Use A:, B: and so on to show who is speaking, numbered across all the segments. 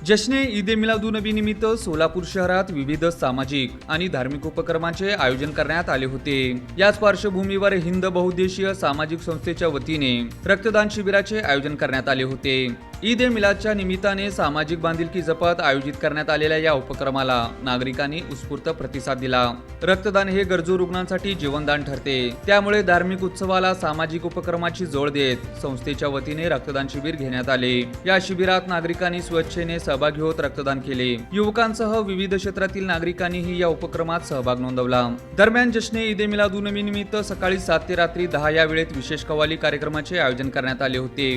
A: जश्ने ईद ए मिलादुन्नबी निमित्त सोलापूर शहरात विविध सामाजिक आणि धार्मिक उपक्रमांचे आयोजन करण्यात आले होते। याच पार्श्वभूमीवर हिंद बहुउद्देशीय सामाजिक संस्थेच्या वतीने रक्तदान शिबिराचे आयोजन करण्यात आले होते। ईद ए मिलादच्या निमित्ताने सामाजिक बांधिलकी जपत आयोजित करण्यात आलेल्या या उपक्रमाला नागरिकांनी उत्स्फूर्त प्रतिसाद दिला। रक्तदान हे गरजू रुग्णांसाठी जीवनदान ठरते, त्यामुळे धार्मिक उत्सवाला सामाजिक उपक्रमाची जोड देत संस्थेच्या वतीने रक्तदान शिबिर घेण्यात आले। या शिबिरात नागरिकांनी स्वेच्छेने सहभागी होत रक्तदान केले। युवकांसह विविध क्षेत्रातील नागरिकांनीही या उपक्रमात सहभाग नोंदवला। दरम्यान जश्ने ईद ए मिलादुन्नबी निमित्त सकाळी 7 ते रात्री 10 या वेळेत विशेष कव्वाली कार्यक्रमाचे आयोजन करण्यात आले होते।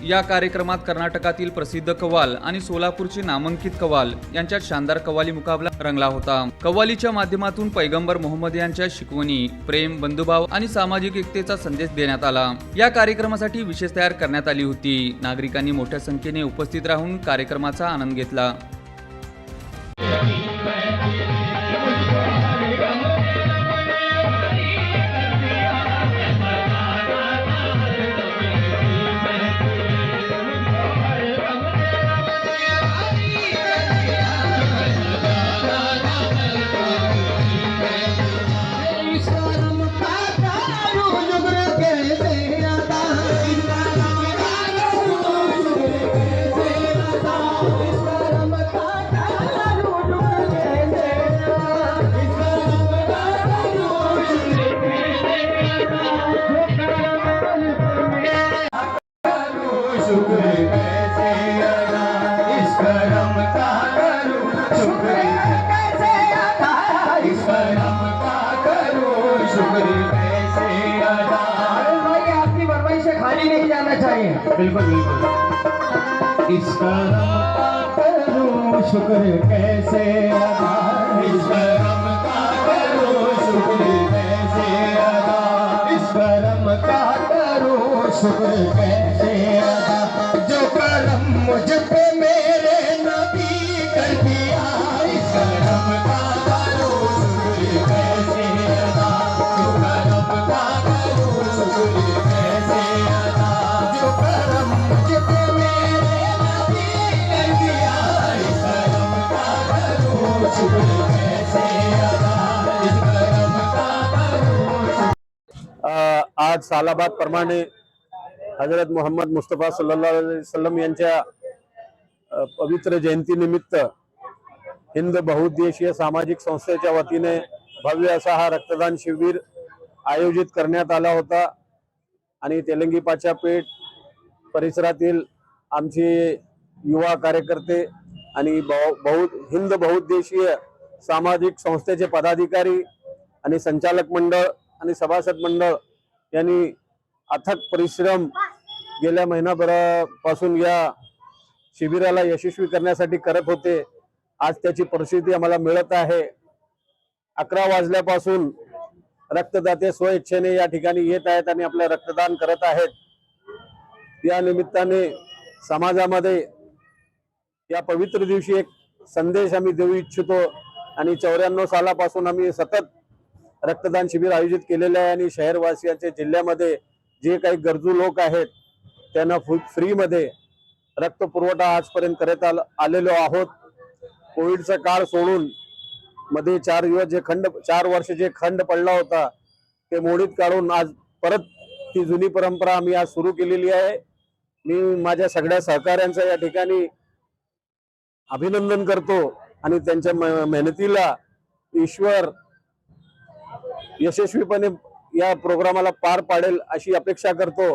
A: या कार्यक्रमात कर्नाटकातील प्रसिद्ध कव्वाल आणि सोलापूरचे नामांकित कव्वाल यांच्यात शानदार कव्वाली मुकाबला रंगला होता। कव्वालीच्या माध्यमातून पैगंबर मोहम्मद यांच्या शिकवणी, प्रेम, बंधुभाव आणि सामाजिक एकतेचा संदेश देण्यात आला। या कार्यक्रमासाठी विशेष तयार करण्यात आली होती। नागरिकांनी मोठ्या संख्येने उपस्थित राहून कार्यक्रमाचा आनंद घेतला।
B: आपकी फरमाइश खाली नहीं जाना चाहिए।
C: बिल्कुल बिल्कुल। इस करम का करो शुक्र कैसे अदा, इस करम का करो शुक्र कैसे अदा, इस करम का करो शुक्र कैसे अदा, जो करम मुझ पे मेरे नबी कर दिया, इस करम का करो शुक्र कैसे अदा, जो करम का करो शुक्र कैसे अदा, जो करम मुझ पे मेरे नबी कर दिया, इस करम का करो शुक्र कैसे अदा, इस करम का करो। आज सालाबाद प्रमाणे हजरत मोहम्मद मुस्तफा सल्लल्लाहु अलैहि वसल्लम यांच्या पवित्र जयंतीनिमित्त हिंद बहुउद्देशीय सामाजिक संस्थेच्या वतीने भव्य असा हा रक्तदान शिबिर आयोजित करण्यात आला होता आणि तेलंगी पाचापेठ परिसरातील आमचे युवा कार्यकर्ते आणि हिंद बहुउद्देशीय सामाजिक संस्थेचे पदाधिकारी आणि संचालक मंडळ आणि सभासद मंडळ यांनी अथक परिश्रम गेल्या महिनाभरापासून या शिबिराला यशस्वी करण्यासाठी करत होते। आज त्याची परिस्थिती आम्हाला मिळत आहे। 11 वाजल्यापासून रक्तदाते स्वइच्छेने या ठिकाणी येत आहेत आणि आपलं रक्तदान करत आहेत। या निमित्ताने समाजामध्ये या पवित्र दिवशी एक संदेश आम्ही देऊ इच्छितो आणि 94 सालापासून आम्ही सतत रक्तदान शिबिर आयोजित केलेले आहे आणि शहरवासियांच्या जिल्ह्यामध्ये जे काही गरजू लोक आहेत त्यांना फ्रीमध्ये रक्त पुरवठा आजपर्यंत करत आलेलो आहोत। कोविडचा काळ सोडून मध्ये 4 वर्ष जे खंड पडला होता ते मोडीत काढून आज परत ती जुनी परंपरा आम्ही आज सुरू केलेली आहे। मी माझ्या सगळ्या सहकाऱ्यांचं या ठिकाणी अभिनंदन करतो आणि त्यांच्या मेहनतीला ईश्वर यशस्वीपणे या प्रोग्रामाला पार पाडेल अशी अपेक्षा करतो।